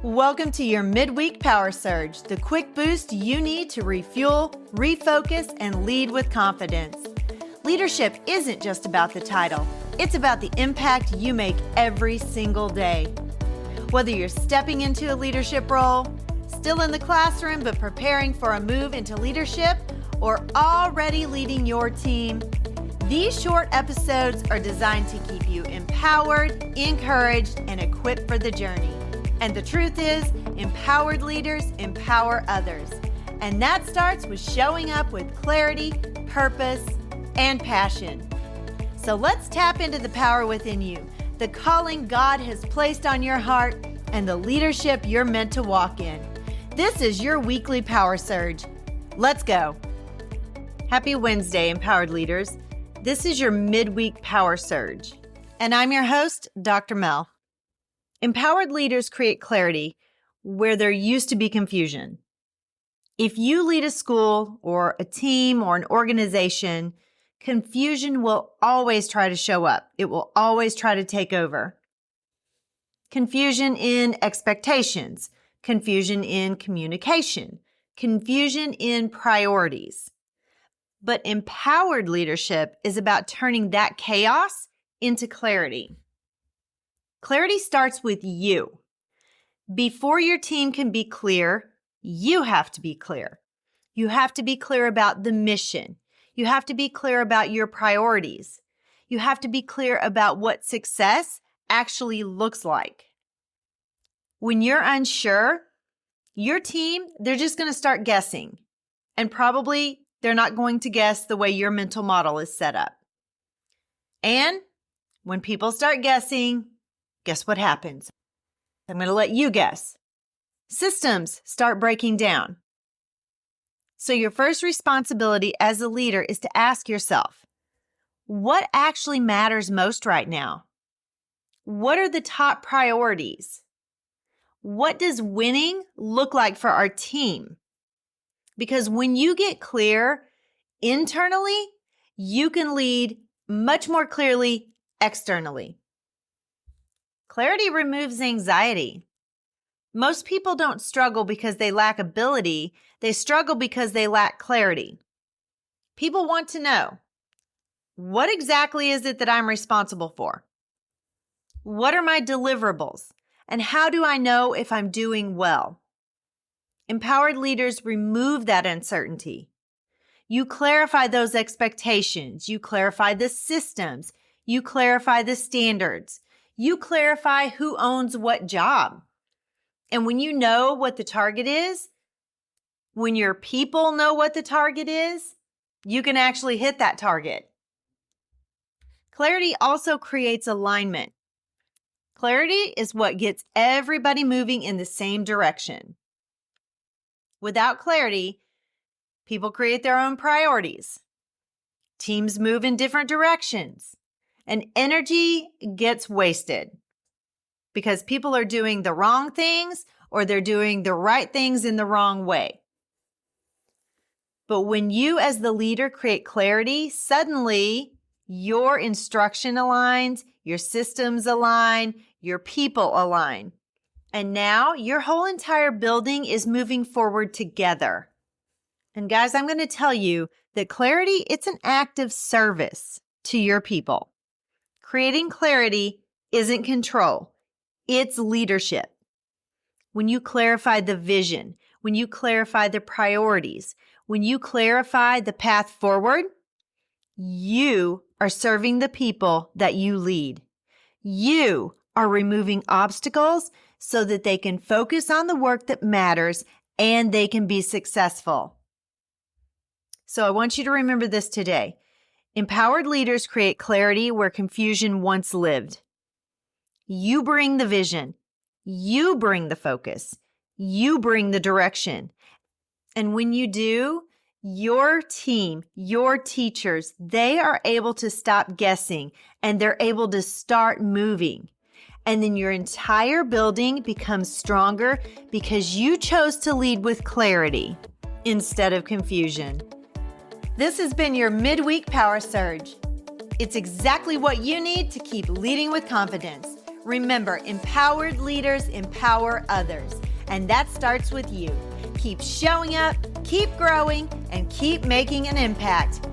Welcome to your midweek power surge, the quick boost you need to refuel, refocus, and lead with confidence. Leadership isn't just about the title, it's about the impact you make every single day. Whether you're stepping into a leadership role, still in the classroom but preparing for a move into leadership, or already leading your team, these short episodes are designed to keep you empowered, encouraged, and equipped for the journey. And the truth is, empowered leaders empower others. And that starts with showing up with clarity, purpose, and passion. So let's tap into the power within you, the calling God has placed on your heart, and the leadership you're meant to walk in. This is your weekly power surge. Let's go. Happy Wednesday, empowered leaders. This is your midweek power surge. And I'm your host, Dr. Mel. Empowered leaders create clarity where there used to be confusion. If you lead a school or a team or an organization, confusion will always try to show up. It will always try to take over. Confusion in expectations, confusion in communication, confusion in priorities. But empowered leadership is about turning that chaos into clarity. Clarity starts with you. Before your team can be clear, you have to be clear. You have to be clear about the mission. You have to be clear about your priorities. You have to be clear about what success actually looks like. When you're unsure, your team, they're just going to start guessing. And probably they're not going to guess the way your mental model is set up. And when people start guessing, guess what happens? I'm going to let you guess. Systems start breaking down. So your first responsibility as a leader is to ask yourself, what actually matters most right now? What are the top priorities? What does winning look like for our team? Because when you get clear internally, you can lead much more clearly externally. Clarity removes anxiety. Most people don't struggle because they lack ability. They struggle because they lack clarity. People want to know, what exactly is it that I'm responsible for? What are my deliverables? And how do I know if I'm doing well? Empowered leaders remove that uncertainty. You clarify those expectations. You clarify the systems. You clarify the standards. You clarify who owns what job. And when you know what the target is, when your people know what the target is, you can actually hit that target. Clarity also creates alignment. Clarity is what gets everybody moving in the same direction. Without clarity, people create their own priorities. Teams move in different directions. And energy gets wasted because people are doing the wrong things or they're doing the right things in the wrong way. But when you as the leader create clarity, suddenly your instruction aligns, your systems align, your people align. And now your whole entire building is moving forward together. And guys, I'm going to tell you that clarity, it's an act of service to your people. Creating clarity isn't control, it's leadership. When you clarify the vision, when you clarify the priorities, when you clarify the path forward, you are serving the people that you lead. You are removing obstacles so that they can focus on the work that matters and they can be successful. So I want you to remember this today. Empowered leaders create clarity where confusion once lived. You bring the vision. You bring the focus. You bring the direction. And when you do, your team, your teachers, they are able to stop guessing and they're able to start moving. And then your entire building becomes stronger because you chose to lead with clarity instead of confusion. This has been your midweek power surge. It's exactly what you need to keep leading with confidence. Remember, empowered leaders empower others, and that starts with you. Keep showing up, keep growing, and keep making an impact.